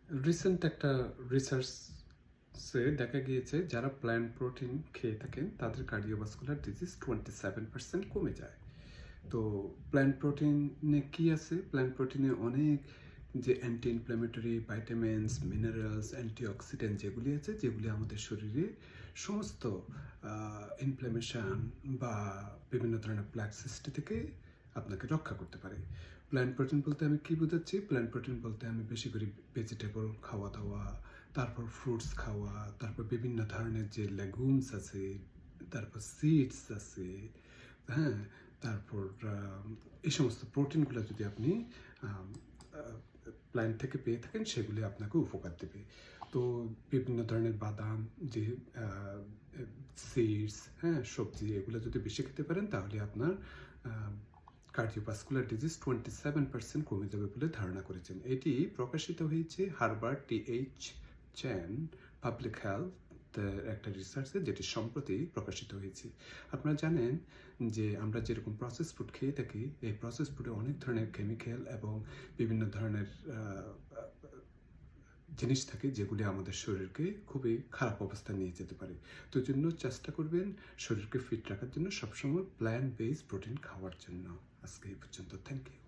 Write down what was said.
Recent একটা রিসার্চে দেখা গিয়েছে যারা প্ল্যান্ট প্রোটিন খেয়ে থাকেন তাদের কার্ডিওভাস্কুলার ডিজিজ 27% কমে যায়। তো প্ল্যান্ট প্রোটিনে কি আছে? প্ল্যান্ট প্রোটিনে অনেক যে anti inflammatory vitamins, minerals, antioxidant যেগুলি আছে, যেগুলি আমাদের শরীরে সমস্ত ইনফ্ল্যামেশন বা বিভিন্ন ধরনের প্লাক সৃষ্টি থেকে আপনাকে রক্ষা করতে পারে। প্ল্যান্ট প্রোটিন বলতে আমি কি বোঝাচ্ছি? প্ল্যান্ট প্রোটিন বলতে আমি বেশি করে ভেজিটেবল খাওয়া দাওয়া, তারপর ফ্রুটস খাওয়া, তারপর বিভিন্ন ধরনের যে লেগুমস আছে, তারপর সিডস আছে, হ্যাঁ? তারপর এই সমস্ত প্রোটিনগুলো যদি আপনি প্ল্যান্ট থেকে পেয়ে থাকেন, সেগুলি আপনাকে উপকার দেবে। তো বিভিন্ন ধরনের বাদাম, যে সিডস, হ্যাঁ, সবজি, এগুলো যদি বেশি খেতে পারেন তাহলে আপনার কার্ডিওভাস্কুলার ডিজিজ 27% কমে যাবে বলে ধারণা করেছেন। এটি প্রকাশিত হয়েছে হার্বার্ট টি.এইচ. চ্যান পাবলিক হেলথ একটা রিসার্চে, যেটি সম্প্রতি প্রকাশিত হয়েছে। আপনারা জানেন যে আমরা যেরকম প্রসেস ফুড খেয়ে থাকি, এই প্রসেস ফুডে অনেক ধরনের কেমিক্যাল এবং বিভিন্ন ধরনের জিনিস থাকে, যেগুলি আমাদের শরীরকে খুবই খারাপ অবস্থায় নিয়ে যেতে পারে। তো জন্য চেষ্টা করবেন শরীরকে ফিট রাখার জন্য সবসময় প্ল্যান্ট বেসড প্রোটিন খাওয়ার জন্য। আজকে এই পর্যন্ত। Thank you.